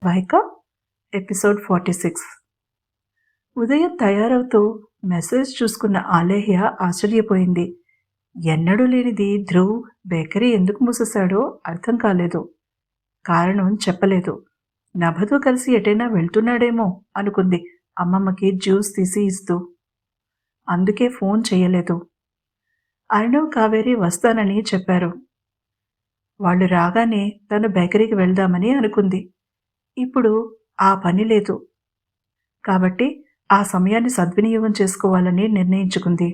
వైక episode 46. ఉదయం తయారవుతూ message చూసుకున్న ఆలేహ్య ఆశ్చర్యపోయింది. ఎన్నడూ లేనిది ధ్రువ్ బేకరీ ఎందుకు మూసేశాడో అర్థం కాలేదు. కారణం చెప్పలేదు. నభతో కలిసి ఎటైనా వెళ్తున్నాడేమో అనుకుంది అమ్మమ్మకి జ్యూస్ తీసి ఇస్తూ. అందుకే ఫోన్ చేయలేదు. అర్ణవ్ కావేరి వస్తానని చెప్పారు. వాళ్ళు రాగానే తను బేకరీకి వెళ్దామని అనుకుంది. ఇప్పుడు ఆ పని లేదు కాబట్టి ఆ సమయాన్ని సద్వినియోగం చేసుకోవాలని నిర్ణయించుకుంది.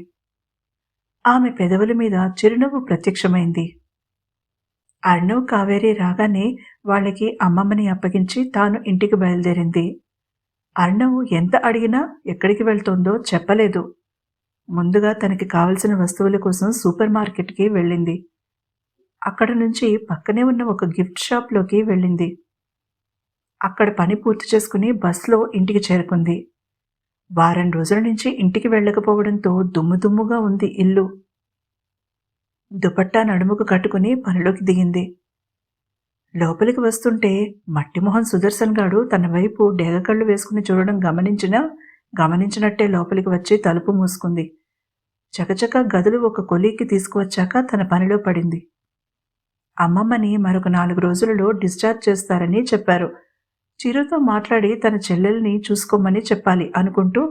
ఆమె పెదవుల మీద చిరునవ్వు ప్రత్యక్షమైంది. అర్ణవ్ కావేరి రాగానే వాళ్ళకి అమ్మమ్మని అప్పగించి తాను ఇంటికి బయలుదేరింది. అర్ణవ్ ఎంత అడిగినా ఎక్కడికి వెళ్తోందో చెప్పలేదు. ముందుగా తనకి కావలసిన వస్తువుల కోసం సూపర్ మార్కెట్కి వెళ్ళింది. అక్కడ నుంచి పక్కనే ఉన్న ఒక గిఫ్ట్ షాప్లోకి వెళ్ళింది. అక్కడ పని పూర్తి చేసుకుని బస్లో ఇంటికి చేరుకుంది. వారం రోజుల నుంచి ఇంటికి వెళ్ళకపోవడంతో దుమ్ముగా ఉంది ఇల్లు. దుపట్టా నడుముకు కట్టుకుని పనిలోకి దిగింది. లోపలికి వస్తుంటే మట్టిమోహన్ సుదర్శన్ గాడు తన వైపు డేగకళ్ళు వేసుకుని చూడడం గమనించినట్టే లోపలికి వచ్చి తలుపు మూసుకుంది. చకచక గదులు ఒక కొలీకి తీసుకువచ్చాక తన పనిలో పడింది. అమ్మమ్మని మరొక 4 రోజులలో డిశ్చార్జ్ చేస్తారని చెప్పారు. చిరుతో మాట్లాడి తన చెల్లెల్ని చూసుకోమని చెప్పాలి అనుకుంటూ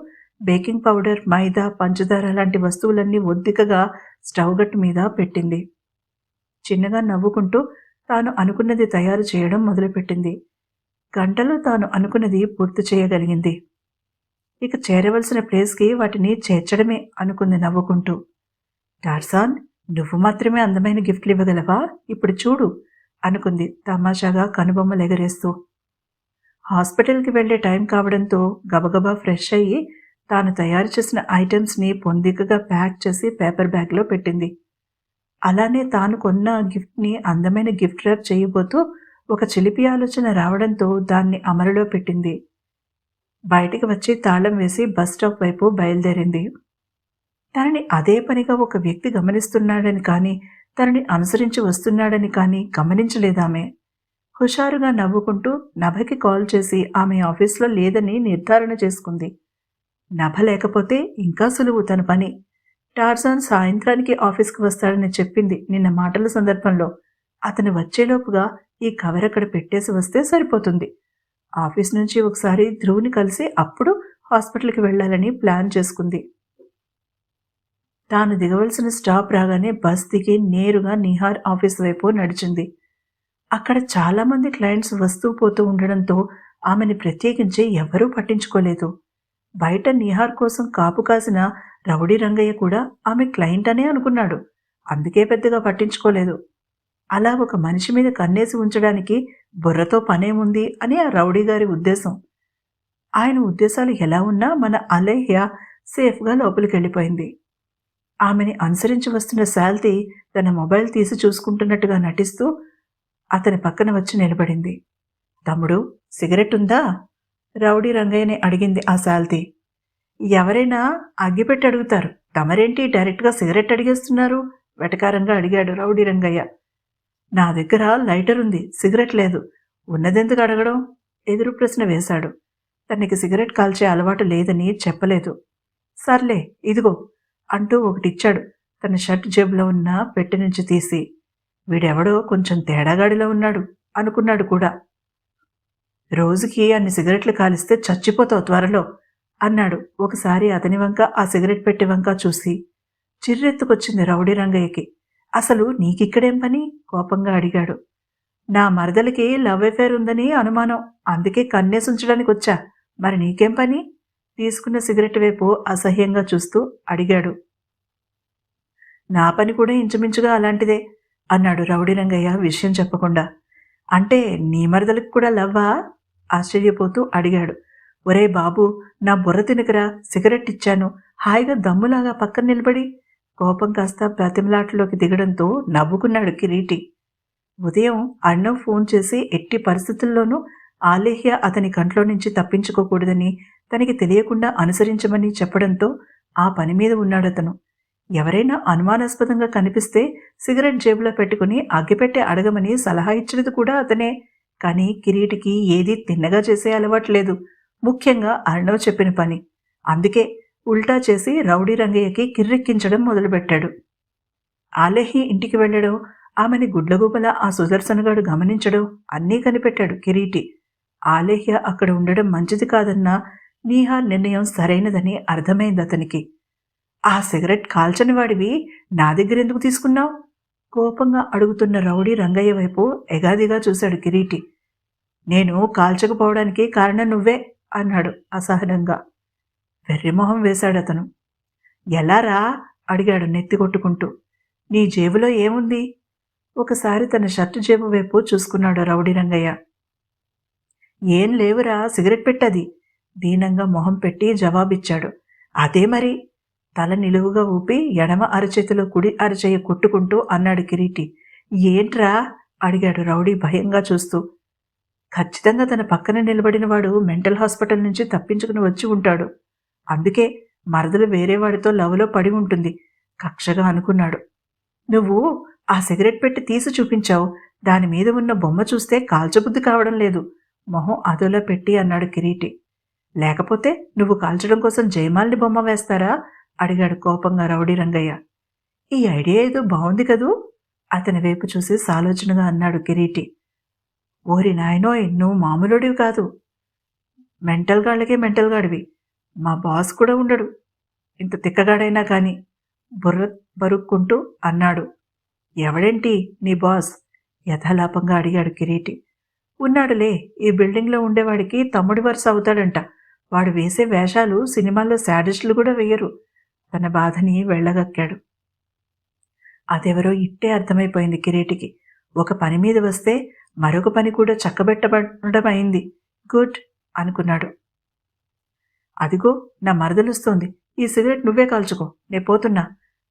బేకింగ్ పౌడర్, మైదా, పంచదార లాంటి వస్తువులన్నీ ఒద్దికగా స్టవ్ గట్టు మీద పెట్టింది. చిన్నగా నవ్వుకుంటూ తాను అనుకున్నది తయారు చేయడం మొదలుపెట్టింది. గంటలో తాను అనుకున్నది పూర్తి చేయగలిగింది. ఇక చేరవలసిన ప్లేస్కి వాటిని చేర్చడమే అనుకుంది నవ్వుకుంటూ. టార్జాన్, నువ్వు మాత్రమే అందమైన గిఫ్ట్లు ఇవ్వగలవా? ఇప్పుడు చూడు అనుకుంది తమాషాగా కనుబొమ్మలు ఎగరేస్తూ. హాస్పిటల్కి వెళ్లే టైం కావడంతో గబగబా ఫ్రెష్ అయ్యి తాను తయారు చేసిన ఐటమ్స్ని పొందికగా ప్యాక్ చేసి పేపర్ బ్యాగ్లో పెట్టింది. అలానే తాను కొన్న గిఫ్ట్ని అందమైన గిఫ్ట్ ర్యాప్ చేయబోతూ ఒక చిలిపి ఆలోచన రావడంతో దాన్ని అమలులో పెట్టింది. బయటికి వచ్చి తాళం వేసి బస్ స్టాప్ వైపు బయలుదేరింది. తనని అదే పనిగా ఒక వ్యక్తి గమనిస్తున్నాడని కానీ తనని అనుసరించి వస్తున్నాడని కానీ గమనించలేదామె. హుషారుగా నవ్వుకుంటూ నభకి కాల్ చేసి ఆమె ఆఫీస్లో లేదని నిర్ధారణ చేసుకుంది. నభ లేకపోతే ఇంకా సులువు తన పని. టార్జాన్ సాయంత్రానికి ఆఫీస్కి వస్తాడని చెప్పింది నిన్న మాటల సందర్భంలో. అతను వచ్చేలోపుగా ఈ కవర్ అక్కడ పెట్టేసి వస్తే సరిపోతుంది. ఆఫీస్ నుంచి ఒకసారి ధ్రువుని కలిసి అప్పుడు హాస్పిటల్కి వెళ్లాలని ప్లాన్ చేసుకుంది. తాను దిగవలసిన స్టాప్ రాగానే బస్ దిగి నేరుగా నిహార్ ఆఫీస్ వైపు నడిచింది. అక్కడ చాలామంది క్లయింట్స్ వస్తూ పోతూ ఉండడంతో ఆమెని ప్రత్యేకించి ఎవరూ పట్టించుకోలేదు. బయట నిహార్ కోసం కాపు కాసిన రౌడీ రంగయ్య కూడా ఆమె క్లయింట్ అనే అనుకున్నాడు. అందుకే పెద్దగా పట్టించుకోలేదు. అలా ఒక మనిషి మీద కన్నేసి ఉంచడానికి బుర్రతో పనేముంది అని ఆ రౌడీ గారి ఉద్దేశం. ఆయన ఉద్దేశాలు ఎలా ఉన్నా మన అలేహ్య సేఫ్గా లోపలికి వెళ్ళిపోయింది. ఆమెని అనుసరించి వస్తున్న శాల్తీ తన మొబైల్ తీసి చూసుకుంటున్నట్టుగా నటిస్తూ అతని పక్కన వచ్చి నిలబడింది. తమ్ముడు, సిగరెట్ ఉందా? రౌడీ రంగయ్యని అడిగింది ఆ శాల్తీ. ఎవరైనా అగ్గిపెట్టి అడుగుతారు, తమరేంటి డైరెక్ట్గా సిగరెట్ అడిగేస్తున్నారు? వెటకారంగా అడిగాడు రౌడీ రంగయ్య. నా దగ్గర లైటర్ ఉంది, సిగరెట్ లేదు. ఉన్నదెందుకు అడగడం? ఎదురు ప్రశ్న వేశాడు. తనకి సిగరెట్ కాల్చే అలవాటు లేదని చెప్పలేదు. సర్లే ఇదిగో అంటూ ఒకటిచ్చాడు తన షర్ట్ జేబులో ఉన్న పెట్టె నుంచి తీసి. వీడెవడో కొంచెం తేడాగాడిలో ఉన్నాడు అనుకున్నాడు కూడా. రోజుకి అన్ని సిగరెట్లు కాలిస్తే చచ్చిపోతావు త్వరలో అన్నాడు ఒకసారి అతని వంక ఆ సిగరెట్ పెట్టే వంక చూసి. చిర్రెత్తుకొచ్చింది రౌడీ రంగయ్యకి. అసలు నీకిక్కడేం పని? కోపంగా అడిగాడు. నా మరదలకి లవ్ అఫేర్ ఉందని అనుమానం, అందుకే కన్నేసుంచడానికి వచ్చా. మరి నీకేం పని? తీసుకున్న సిగరెట్ వైపు అసహ్యంగా చూస్తూ అడిగాడు. నా పని కూడా ఇంచుమించుగా అలాంటిదే అన్నాడు రౌడీ రంగయ్య విషయం చెప్పకుండా. అంటే నీ మరదలకు కూడా లవ్వా? ఆశ్చర్యపోతూ అడిగాడు. ఒరే బాబు, నా బుర్ర తినకరా, సిగరెట్ ఇచ్చాను, హాయిగా దమ్ములాగా పక్కన నిలబడి. కోపం కాస్త ప్రతిమలాటలోకి దిగడంతో నవ్వుకున్నాడు కిరీటి. ఉదయం అర్ణవ్ ఫోన్ చేసి ఎట్టి పరిస్థితుల్లోనూ ఆలేహ్య అతని కంట్లో నుంచి తప్పించుకోకూడదని తనకి తెలియకుండా అనుసరించమని చెప్పడంతో ఆ పని మీద ఉన్నాడతను. ఎవరైనా అనుమానాస్పదంగా కనిపిస్తే సిగరెట్ జేబులో పెట్టుకుని అగ్గిపెట్టే అడగమని సలహా ఇచ్చినది కూడా అతనే. కానీ కిరీటికి ఏదీ తిన్నగా చేసే అలవాట్లేదు, ముఖ్యంగా అర్ణవ్ చెప్పిన పని. అందుకే ఉల్టా చేసి రౌడీ రంగయ్యకి కిర్రెక్కించడం మొదలుపెట్టాడు. ఆలేహి ఇంటికి వెళ్లడం, ఆమెని గుడ్లగూబలా ఆ సుదర్శనగాడు గమనించడం అన్నీ కనిపెట్టాడు కిరీటి. ఆలేహ్య అక్కడ ఉండడం మంచిది కాదన్న నీహార్ నిర్ణయం సరైనదని అర్థమైందతనికి. ఆ సిగరెట్ కాల్చని వాడివి నా దగ్గరెందుకు తీసుకున్నావు? కోపంగా అడుగుతున్న రౌడీ రంగయ్య వైపు ఎగాదిగా చూశాడు కిరీటి. నేను కాల్చకపోవడానికి కారణం నువ్వే అన్నాడు అసహనంగా. వెర్రిమొహం వేశాడతను. ఎలారా? అడిగాడు నెత్తి కొట్టుకుంటూ. నీ జేబులో ఏముంది? ఒకసారి తన షర్టు జేబు వైపు చూసుకున్నాడు రౌడీ రంగయ్య. ఏం లేవురా, సిగరెట్ పెట్టది దీనంగా మొహం పెట్టి జవాబిచ్చాడు. అదే మరి, తల నిలువుగా ఊపి ఎడమ అరచేతిలో కుడి అరచేయ కొట్టుకుంటూ అన్నాడు కిరీటి. ఏంట్రా? అడిగాడు రౌడీ భయంగా చూస్తూ. ఖచ్చితంగా తన పక్కన నిలబడిన వాడు మెంటల్ హాస్పిటల్ నుంచి తప్పించుకుని వచ్చి ఉంటాడు. అందుకే మరదలు వేరేవాడితో లవ్లో పడి ఉంటుంది కక్షగా అనుకున్నాడు. నువ్వు ఆ సిగరెట్ పెట్టి తీసి చూపించావు, దాని మీద ఉన్న బొమ్మ చూస్తే కాల్చబుద్ధి కావడం లేదు మొహం అదోలా పెట్టి అన్నాడు కిరీటి. లేకపోతే నువ్వు కాల్చడం కోసం జయమాలిని బొమ్మ వేస్తారా? అడిగాడు కోపంగా రౌడీ రంగయ్య. ఈ ఐడియా ఏదో బాగుంది కదూ? అతని వైపు చూసి సాలోచనగా అన్నాడు కిరీటి. ఓరి నాయనోయ్, నువ్వు మామూలుడివి కాదు, మెంటల్ గాడివి. మా బాస్ కూడా ఉండడు ఇంత తిక్కగాడైనా కాని బుర్ర బరుక్కుంటూ అన్నాడు. ఎవడేంటి నీ బాస్? యథాలాపంగా అడిగాడు కిరీటి. ఉన్నాడులే, ఈ బిల్డింగ్లో ఉండేవాడికి తమ్ముడి వరుస అవుతాడంట. వాడు వేసే వేషాలు సినిమాల్లో శాడిస్టులు కూడా వేయరు. తన బాధని వెళ్ళగక్కాడు. అదెవరో ఇట్టే అర్థమైపోయింది కిరీటికి. ఒక పని మీద వస్తే మరొక పని కూడా చక్కబెట్టబడడం అయింది. గుడ్ అనుకున్నాడు. అదిగో నా మరదలుస్తోంది, ఈ సిగరెట్ నువ్వే కాల్చుకో, నే పోతున్నా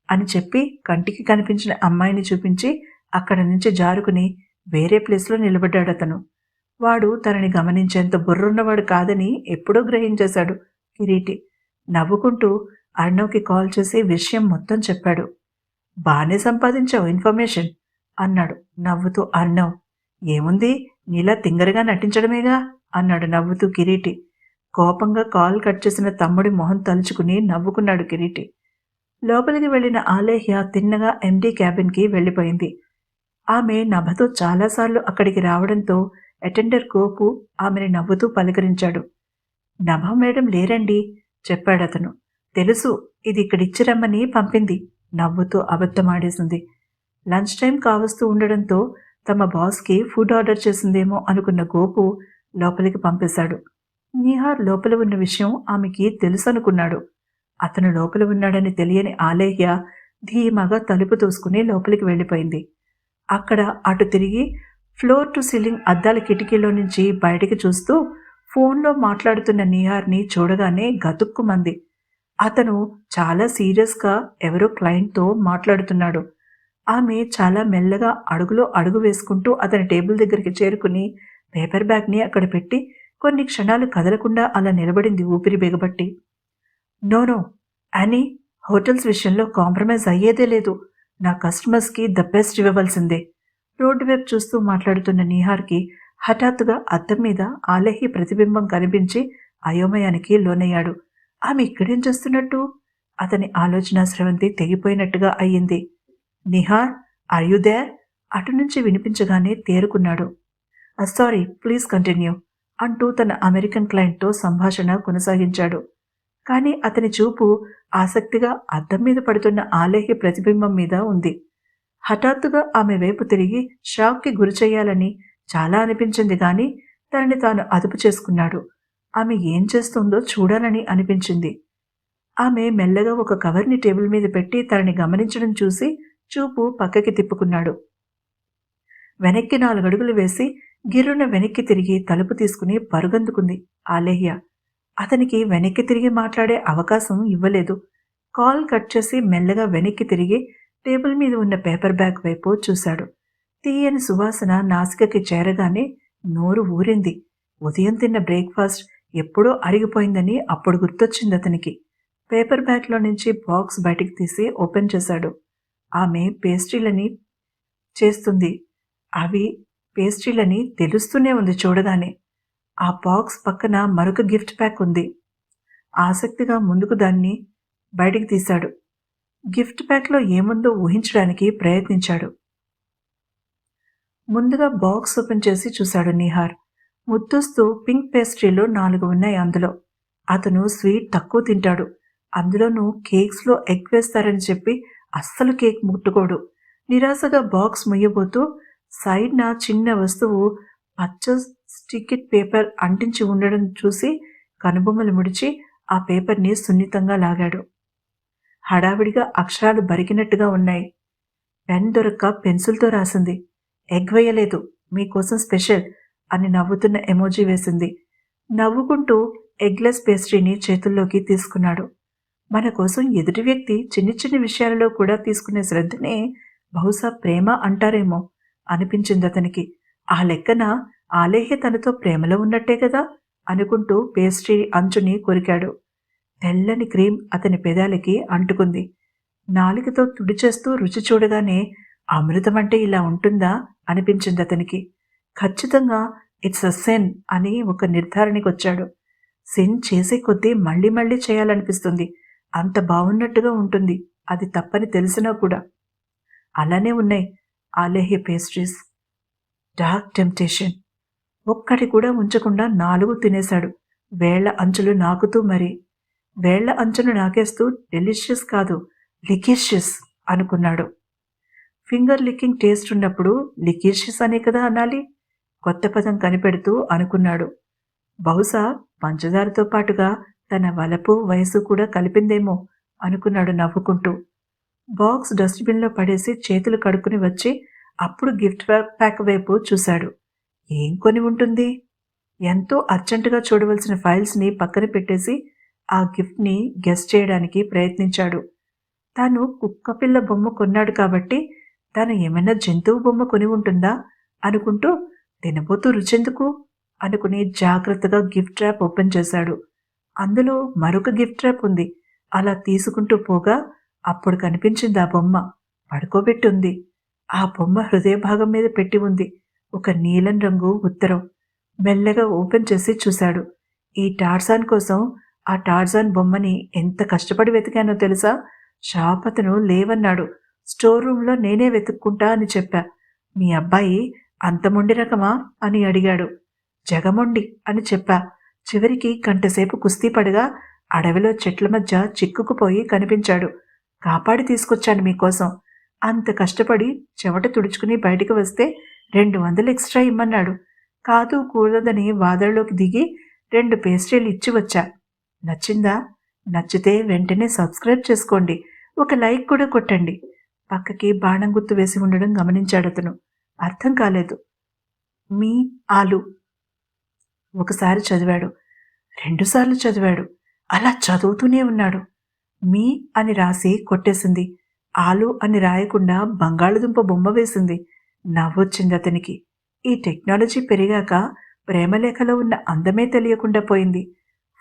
అని చెప్పి కంటికి కనిపించిన అమ్మాయిని చూపించి అక్కడి నుంచి జారుకుని వేరే ప్లేస్లో నిలబడ్డాడతను. వాడు తనని గమనించేంత బుర్రున్నవాడు కాదని ఎప్పుడో గ్రహించేశాడు కిరీటి. నవ్వుకుంటూ అర్ణవ్కి కాల్ చేసి విషయం మొత్తం చెప్పాడు. బానే సంపాదించావు ఇన్ఫర్మేషన్ అన్నాడు నవ్వుతూ అర్ణవ్. ఏముంది, నీలా తింగరగా నటించడమేగా అన్నాడు నవ్వుతూ కిరీటి. కోపంగా కాల్ కట్ చేసిన తమ్ముడి మొహం తలుచుకుని నవ్వుకున్నాడు కిరీటి. లోపలికి వెళ్లిన ఆలేహ్య తిన్నగా ఎండీ క్యాబిన్కి వెళ్ళిపోయింది. ఆమె నభతో చాలాసార్లు అక్కడికి రావడంతో అటెండర్ గోపు ఆమెని నవ్వుతూ పలకరించాడు. నభ మేడం లేరండి చెప్పాడతను. తెలుసు, ఇది ఇక్కడిచ్చిరమ్మని పంపింది నవ్వుతూ అబద్ధమాడేసింది. లంచ్ టైం కావస్తూ ఉండడంతో తమ బాస్కి ఫుడ్ ఆర్డర్ చేసిందేమో అనుకున్న గోపు లోపలికి పంపేశాడు. నీహార్ లోపల ఉన్న విషయం ఆమెకి తెలుసనుకున్నాడు. అతను లోపల ఉన్నాడని తెలియని ఆలేహ్య ధీమాగా తలుపు తోసుకుని లోపలికి వెళ్ళిపోయింది. అక్కడ అటు తిరిగి ఫ్లోర్ టు సీలింగ్ అద్దాల కిటికీలో నుంచి బయటికి చూస్తూ ఫోన్లో మాట్లాడుతున్న నీహార్ని చూడగానే గతుక్కుమంది. అతను చాలా సీరియస్గా ఎవరో క్లయింట్తో మాట్లాడుతున్నాడు. ఆమె చాలా మెల్లగా అడుగులో అడుగు వేసుకుంటూ అతని టేబుల్ దగ్గరికి చేరుకుని పేపర్ బ్యాగ్ని అక్కడ పెట్టి కొన్ని క్షణాలు కదలకుండా అలా నిలబడింది ఊపిరి బిగబట్టి. నో అని హోటల్స్ విషయంలో కాంప్రమైజ్ అయ్యేదే లేదు. నా కస్టమర్స్కి ద బెస్ట్ ఇవ్వవలసిందే. రోడ్డు వైపు చూస్తూ మాట్లాడుతున్న నీహార్కి హఠాత్తుగా అద్దం మీద ఆలేహి ప్రతిబింబం కనిపించి అయోమయానికి లోనయ్యాడు. ఆమె ఇక్కడేం చేస్తున్నట్టు? అతని ఆలోచన స్రవంతి తెగిపోయినట్టుగా అయ్యింది. Nihar, are you there? అటు నుంచి వినిపించగానే తేరుకున్నాడు. సారీ, ప్లీజ్ కంటిన్యూ అంటూ తన అమెరికన్ క్లయింట్తో సంభాషణ కొనసాగించాడు. కానీ అతని చూపు ఆసక్తిగా అద్దం మీద పడుతున్న ఆలేహ్య ప్రతిబింబం మీద ఉంది. హఠాత్తుగా ఆమె వైపు తిరిగి షాక్కి గురిచెయ్యాలని చాలా అనిపించింది కానీ తనని తాను అదుపు చేసుకున్నాడు. ఆమె ఏం చేస్తుందో చూడాలని అనిపించింది. ఆమె మెల్లగా ఒక కవర్ని టేబుల్ మీద పెట్టి తనని గమనించడం చూసి చూపు పక్కకి తిప్పుకున్నాడు. వెనక్కి 4 అడుగులు వేసి గిర్రున వెనక్కి తిరిగి తలుపు తీసుకుని పరుగందుకుంది ఆలేహ్య. అతనికి వెనక్కి తిరిగి మాట్లాడే అవకాశం ఇవ్వలేదు. కాల్ కట్ చేసి మెల్లగా వెనక్కి తిరిగి టేబుల్ మీద ఉన్న పేపర్ బ్యాగ్ వైపు చూశాడు. తీయని సువాసన నాసికకి చేరగానే నోరు ఊరింది. ఉదయం తిన్న బ్రేక్ఫాస్ట్ ఎప్పుడో అరిగిపోయిందని అప్పుడు గుర్తొచ్చింది అతనికి. పేపర్ బ్యాగ్లో నుంచి బాక్స్ బయటికి తీసి ఓపెన్ చేశాడు. ఆమె పేస్ట్రీలని చేస్తుంది. అవి పేస్ట్రీలని తెలుస్తూనే ఉంది చూడగానే. ఆ బాక్స్ పక్కన మరొక గిఫ్ట్ ప్యాక్ ఉంది. ఆసక్తిగా ముందుకు దాన్ని బయటికి తీశాడు. గిఫ్ట్ ప్యాక్‌లో ఏముందో ఊహించడానికి ప్రయత్నించాడు. ముందుగా బాక్స్ ఓపెన్ చేసి చూశాడు నిహార్. ముద్దొస్తూ పింక్ పేస్ట్రీలు 4 ఉన్నాయి అందులో. అతను స్వీట్ తక్కువ తింటాడు. అందులోనూ కేక్స్‌లో ఎగ్ వేస్తారని చెప్పి అస్సలు కేక్ ముట్టుకోడు. నిరాశగా బాక్స్ ముయ్యబోతూ సైడ్‌న చిన్న వస్తువు పచ్చ స్టికిట్ పేపర్ అంటించి ఉండడం చూసి కనుబొమ్మలు ముడిచి ఆ పేపర్‌ని సున్నితంగా లాగాడు. హడావిడిగా అక్షరాలు బరికినట్టుగా ఉన్నాయి. పెన్ దొరక్క పెన్సిల్‌తో రాసింది. ఎగ్ వేయలేదు, మీకోసం స్పెషల్ అని నవ్వుతున్న ఎమోజీ వేసింది. నవ్వుకుంటూ ఎగ్లెస్ పేస్ట్రీని చేతుల్లోకి తీసుకున్నాడు. మన కోసం ఎదుటి వ్యక్తి చిన్ని చిన్ని విషయాలలో కూడా తీసుకునే శ్రద్ధనే బహుశా ప్రేమ అంటారేమో అనిపించింది అతనికి. ఆ లెక్కన ఆలేహ్య తనతో ప్రేమలో ఉన్నట్టే కదా అనుకుంటూ పేస్ట్రీ అంచుని కొరికాడు. తెల్లని క్రీమ్ అతని పెదాలకి అంటుకుంది. నాలికతో తుడిచేస్తూ రుచి చూడగానే అమృతమంటే ఇలా ఉంటుందా అనిపించింది అతనికి. ఖచ్చితంగా ఇట్స్ అ సిన్ అని ఒక నిర్ధారణకొచ్చాడు. సిన్ చేసే కొద్దీ మళ్ళీ మళ్ళీ చేయాలనిపిస్తుంది. అంత బావున్నట్టుగా ఉంటుంది. అది తప్పని తెలిసినా కూడా. అలానే ఉన్నాయి ఆలేహ్య పేస్ట్రీస్. Dark temptation. ఒక్కటి కూడా ఉంచకుండా 4 తినేశాడు. వేళ్ల అంచులు నాకుతూ మరి. వేళ్ల అంచులు నాకేస్తూ డెలిషియస్ కాదు, లికేషియస్ అనుకున్నాడు. ఫింగర్ లిక్కింగ్ టేస్ట్ ఉన్నప్పుడు లికేషియస్ అనే కదా అనాలి. కొత్త పదం కనిపెడుతూ అనుకున్నాడు. బహుశా పంచదారతో పాటుగా తన వలపు వయసు కూడా కలిపిందేమో అనుకున్నాడు నవ్వుకుంటూ. బాక్స్ డస్ట్బిన్లో పడేసి చేతులు కడుక్కుని వచ్చి అప్పుడు గిఫ్ట్ ప్యాక్ వైపు చూశాడు. ఏం కొని ఉంటుంది? ఎంతో అర్జెంటుగా చూడవలసిన ఫైల్స్ని పక్కన పెట్టేసి ఆ గిఫ్ట్ని గెస్ చేయడానికి ప్రయత్నించాడు. తాను కుక్కపిల్ల బొమ్మ కొన్నాడు కాబట్టి తాను ఏమైనా జంతువు బొమ్మ కొని ఉంటుందా అనుకుంటూ తినబోతూ రుచెందుకు అనుకుని జాగ్రత్తగా గిఫ్ట్ ర్యాప్ ఓపెన్ చేశాడు. అందులో మరొక గిఫ్ట్ ర్యాప్ ఉంది. అలా తీసుకుంటూ పోగా అప్పుడు కనిపించింది ఆ బొమ్మ. పడుకోబెట్టుంది. ఆ బొమ్మ హృదయ భాగం మీద పెట్టి ఉంది ఒక నీలం రంగు ఉత్తరం. మెల్లగా ఓపెన్ చేసి చూశాడు. ఈ టార్జాన్ కోసం ఆ టార్జాన్ బొమ్మని ఎంత కష్టపడి వెతికానో తెలుసా? షాప్ అతను లేవన్నాడు. స్టోర్ రూమ్లో నేనే వెతుక్కుంటా అని చెప్పా. మీ అబ్బాయి అంత మొండి రకమా అని అడిగాడు. జగమొండి అని చెప్పా. చివరికి గంటసేపు కుస్తీ పడగా అడవిలో చెట్ల మధ్య చిక్కుకుపోయి కనిపించాడు. కాపాడి తీసుకొచ్చాను మీకోసం. అంత కష్టపడి చెమట తుడుచుకుని బయటికి వస్తే 200 ఎక్స్ట్రా ఇమ్మన్నాడు. కాదు కూడదని వాదనలోకి దిగి 2 పేస్ట్రీలు ఇచ్చి వచ్చా. నచ్చిందా? నచ్చితే వెంటనే సబ్స్క్రైబ్ చేసుకోండి. ఒక లైక్ కూడా కొట్టండి. పక్కకి బాణం గుర్తు వేసి ఉండడం గమనించాడతను. అర్థం కాలేదు. మీ ఆలు. ఒకసారి చదివాడు, 2 సార్లు చదివాడు. అలా చదువుతూనే ఉన్నాడు. మీ అని రాసి కొట్టేసింది. ఆలు అని రాయకుండా బంగాళదుంప బొమ్మ వేసింది. నవ్వొచ్చింది అతనికి. ఈ టెక్నాలజీ పెరిగాక ప్రేమలేఖలో ఉన్న అందమే తెలియకుండా పోయింది.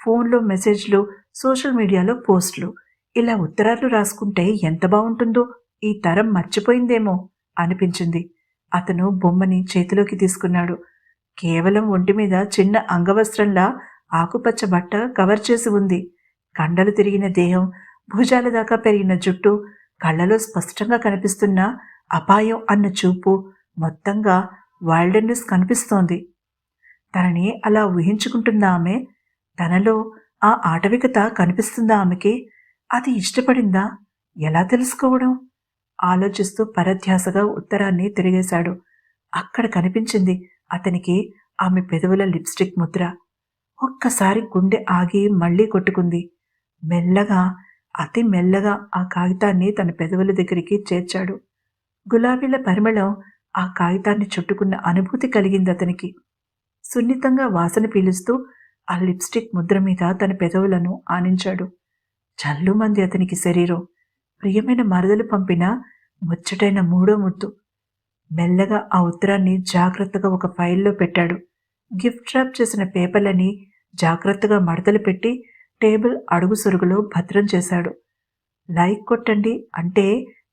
ఫోన్లో మెసేజ్లు, సోషల్ మీడియాలో పోస్టులు, ఇలా ఉత్తరాలు రాసుకుంటే ఎంత బాగుంటుందో ఈ తరం మర్చిపోయిందేమో అనిపించింది. అతను బొమ్మని చేతిలోకి తీసుకున్నాడు. కేవలం ఒంటి మీద చిన్న అంగవస్త్రంలా ఆకుపచ్చ బట్ట కవర్ చేసి ఉంది. కండలు తిరిగిన దేహం, భుజాల దాకా పెరిగిన జుట్టు, కళ్ళలో స్పష్టంగా కనిపిస్తున్న అపాయం అన్న చూపు, మొత్తంగా వైల్డ్నెస్ కనిపిస్తోంది. తనని అలా ఊహించుకుంటుందా ఆమె? తనలో ఆ ఆటవికత కనిపిస్తుందా ఆమెకి? అది ఇష్టపడిందా? ఎలా తెలుసుకోవడం? ఆలోచిస్తూ పరధ్యాసగా ఉత్తరాన్ని తిరిగేశాడు. అక్కడ కనిపించింది అతనికి ఆమె పెదవుల లిప్స్టిక్ ముద్ర. ఒక్కసారి గుండె ఆగి మళ్లీ కొట్టుకుంది. మెల్లగా, అతి మెల్లగా ఆ కాగితాన్ని తన పెదవుల దగ్గరికి చేర్చాడు. గులాబీల పరిమళం ఆ కాగితాన్ని చుట్టుకున్న అనుభూతి కలిగింది అతనికి. సున్నితంగా వాసన పీలుస్తూ ఆ లిప్స్టిక్ ముద్ర మీద తన పెదవులను ఆనించాడు. చల్లుమంది అతనికి శరీరం. ప్రియమైన మరదలు పంపిన ముచ్చటైన 3వ ముద్దు. మెల్లగా ఆ ఉత్తరాన్ని జాగ్రత్తగా ఒక ఫైల్లో పెట్టాడు. గిఫ్ట్ ర్యాప్ చేసిన పేపర్లని జాగ్రత్తగా మడతలు పెట్టి టేబుల్ అడుగు సొరుగులో భద్రం చేశాడు. లైక్ కొట్టండి అంటే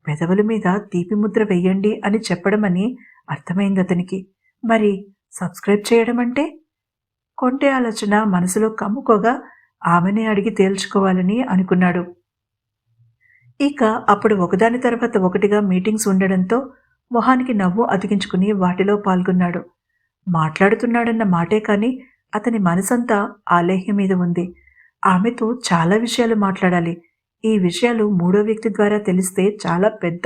పెదవుల మీద తీపి ముద్ర వెయ్యండి అని చెప్పడమని అర్థమైంది అతనికి. మరి సబ్స్క్రైబ్ చేయడం అంటే? కొంటె ఆలోచన మనసులో కమ్ముకోగా ఆమెనే అడిగి తేల్చుకోవాలని అనుకున్నాడు. ఇక అప్పుడు ఒకదాని తర్వాత ఒకటిగా మీటింగ్స్ ఉండడంతో మొహానికి నవ్వు అతికించుకుని వాటిలో పాల్గొన్నాడు. మాట్లాడుతున్నాడన్న మాటే కాని అతని మనసంతా ఆలేహ్యం మీద ఉంది. ఆమెతో చాలా విషయాలు మాట్లాడాలి. ఈ విషయాలు మూడో వ్యక్తి ద్వారా తెలిస్తే చాలా పెద్ద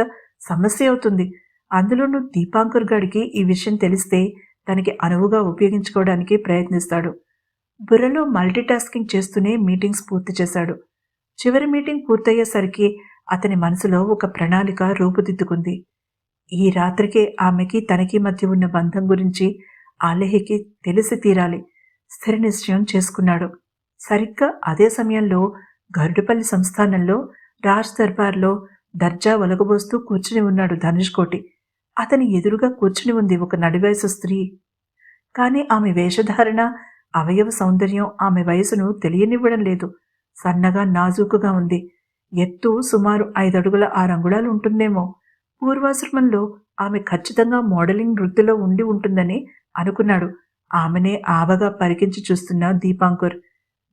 సమస్య అవుతుంది. అందులోనూ దీపాంకర్ గాడికి ఈ విషయం తెలిస్తే తనకి అనువుగా ఉపయోగించుకోవడానికి ప్రయత్నిస్తాడు. బుర్రలో మల్టీటాస్కింగ్ చేస్తూనే మీటింగ్స్ పూర్తి చేశాడు. చివరి మీటింగ్ పూర్తయ్యేసరికి అతని మనసులో ఒక ప్రణాళిక రూపుదిద్దుకుంది. ఈ రాత్రికే ఆమెకి తనకి మధ్య ఉన్న బంధం గురించి ఆలేహికి తెలిసి తీరాలి. స్థిర నిశ్చయం చేసుకున్నాడు. సరిగ్గా అదే సమయంలో గరుడుపల్లి సంస్థానంలో రాజ్ దర్బార్లో దర్జా ఒలగబోస్తూ కూర్చుని ఉన్నాడు ధనుష్ కోటి. అతని ఎదురుగా కూర్చుని ఉంది ఒక నడివయసు స్త్రీ. కానీ ఆమె వేషధారణ, అవయవ సౌందర్యం ఆమె వయసును తెలియనివ్వడం లేదు. సన్నగా నాజూకుగా ఉంది. ఎత్తు సుమారు 5 అడుగుల 6 అంగుళాలు ఉంటుందేమో. పూర్వాశ్రమంలో ఆమె ఖచ్చితంగా మోడలింగ్ వృత్తిలో ఉండి ఉంటుందని అనుకున్నాడు. ఆమెనే ఆబగా పరికించి చూస్తున్న దీపాంకుర్.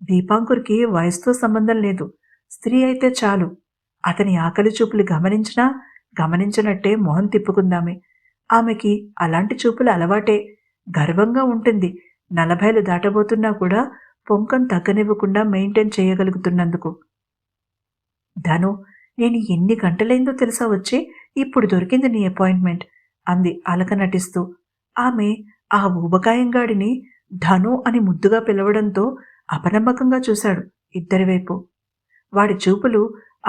దీపాంకుర్కి వయసుతో సంబంధం లేదు. స్త్రీ అయితే చాలు. అతని ఆకలి చూపులు గమనించినా గమనించినట్టే మొహం తిప్పుకుందామె. ఆమెకి అలాంటి చూపులు అలవాటే. గర్వంగా ఉంటుంది. 40లు దాటబోతున్నా కూడా పొంకం తగ్గనివ్వకుండా మెయింటైన్ చేయగలుగుతున్నందుకు. ధను, నేను ఎన్ని గంటలైందో తెలుసా వచ్చి? ఇప్పుడు దొరికింది నీ అపాయింట్మెంట్ అంది అలక నటిస్తూ. ఆమె ఆ ఊబకాయంగాడిని ధను అని ముద్దుగా పిలవడంతో అపనమ్మకంగా చూశాడు ఇద్దరి వైపు. వాడి చూపులు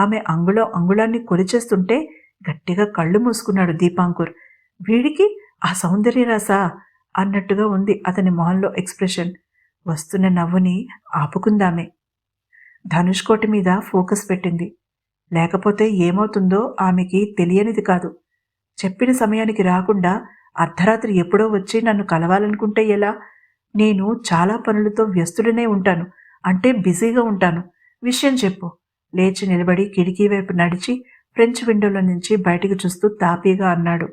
ఆమె అంగుళాన్ని కొలిచేస్తుంటే గట్టిగా కళ్ళు మూసుకున్నాడు దీపాంకుర్. వీడికి ఆ సౌందర్యరాసా అన్నట్టుగా ఉంది అతని మొహంలో ఎక్స్ప్రెషన్. వస్తున్న నవ్వుని ఆపుకుందామే. ధనుష్ కోటి మీద ఫోకస్ పెట్టింది. లేకపోతే ఏమవుతుందో ఆమెకి తెలియనిది కాదు. చెప్పిన సమయానికి రాకుండా అర్ధరాత్రి ఎప్పుడో వచ్చి నన్ను కలవాలనుకుంటే ఎలా? నేను చాలా పనులతో వ్యస్తుడనే ఉంటాను. అంటే బిజీగా ఉంటాను. విషయం చెప్పు. లేచి నిలబడి కిటికీ వైపు నడిచి ఫ్రెంచ్ విండోలో నుంచి బయటికి చూస్తూ తాపీగా అన్నాడు.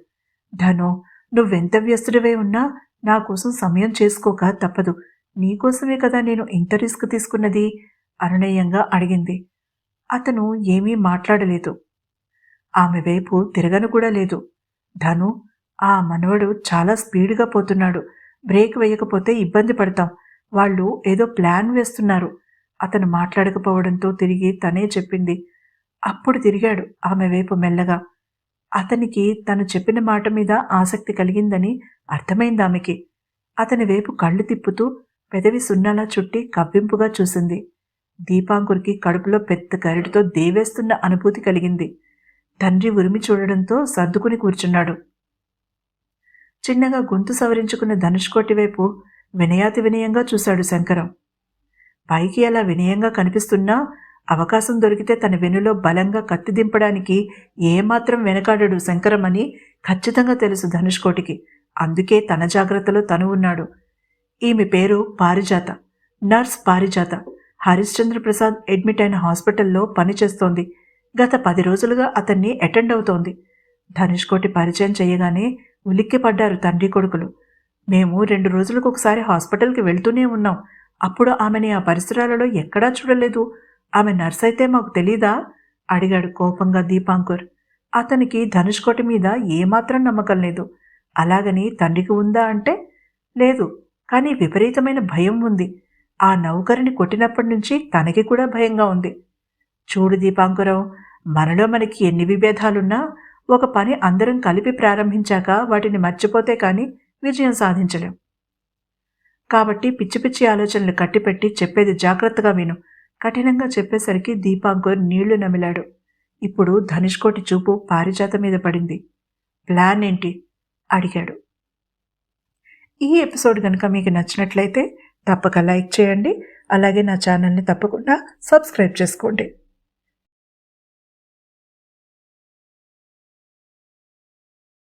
ధను, నువ్వెంత వ్యస్తుడివై ఉన్నా నా కోసం సమయం చేసుకోక తప్పదు. నీకోసమే కదా నేను ఇంత రిస్క్ తీసుకున్నది అనునయంగా అడిగింది. అతను ఏమీ మాట్లాడలేదు. ఆమె వైపు తిరగను కూడా లేదు. ధను, ఆ మనవడు చాలా స్పీడ్గా పోతున్నాడు. బ్రేక్ వేయకపోతే ఇబ్బంది పడతాం. వాళ్ళు ఏదో ప్లాన్ వేస్తున్నారు. అతను మాట్లాడకపోవడంతో తిరిగి తనే చెప్పింది. అప్పుడు తిరిగాడు ఆమె వైపు మెల్లగా. అతనికి తను చెప్పిన మాట మీద ఆసక్తి కలిగిందని అర్థమైంది ఆమెకి. అతని వైపు కళ్ళు తిప్పుతూ పెదవి సున్నాలా చుట్టి కవ్వింపుగా చూసింది. దీపాంకుర్కి కడుపులో పెద్ద గరిటితో దేవేస్తున్న అనుభూతి కలిగింది. తండ్రి ఉరిమి చూడడంతో సర్దుకుని కూర్చున్నాడు. చిన్నగా గొంతు సవరించుకున్న ధనుష్కోటి వైపు వినయాతి వినయంగా చూశాడు శంకరం. పైకి అలా వినయంగా కనిపిస్తున్నా అవకాశం దొరికితే తన వెనులో బలంగా కత్తి దింపడానికి ఏమాత్రం వెనకాడడు శంకరం అని ఖచ్చితంగా తెలుసు ధనుష్కోటికి. అందుకే తన జాగ్రత్తలో తను ఉన్నాడు. ఈమె పేరు పారిజాత, నర్స్ పారిజాత. హరిశ్చంద్ర ప్రసాద్ అడ్మిట్ అయిన హాస్పిటల్లో పనిచేస్తోంది. గత 10 రోజులుగా అతన్ని అటెండ్ అవుతోంది. ధనుష్కోటి పరిచయం చేయగానే ఉలిక్కిపడ్డారు తండ్రి కొడుకులు. మేము 2 రోజులకు ఒకసారి హాస్పిటల్కి వెళ్తూనే ఉన్నాం. అప్పుడు ఆమెని ఆ పరిసరాలలో ఎక్కడా చూడలేదు. ఆమె నర్స్ అయితే మాకు తెలీదా అడిగాడు కోపంగా దీపాంకుర్. అతనికి ధనుష్కోటి మీద ఏమాత్రం నమ్మకం లేదు. అలాగని తండ్రికి ఉందా అంటే లేదు. కానీ విపరీతమైన భయం ఉంది. ఆ నౌకరిని కొట్టినప్పటి నుంచి తనకి కూడా భయంగా ఉంది. చూడు దీపాంకురం, మనలో మనకి ఎన్ని విభేదాలున్నా ఒక పని అందరం కలిపి ప్రారంభించాక వాటిని మర్చిపోతే కానీ విజయం సాధించలేం. కాబట్టి పిచ్చి పిచ్చి ఆలోచనలు కట్టిపెట్టి చెప్పేది జాగ్రత్తగా విను. కఠినంగా చెప్పేసరికి దీపాంకుర్ నీళ్లు నమిలాడు. ఇప్పుడు ధనుష్కోటి చూపు పారిజాత మీద పడింది. ప్లాన్ ఏంటి అడిగాడు. ఈ ఎపిసోడ్ కనుక మీకు నచ్చినట్లయితే తప్పక లైక్ చేయండి. అలాగే నా ఛానల్ని తప్పకుండా సబ్స్క్రైబ్ చేసుకోండి.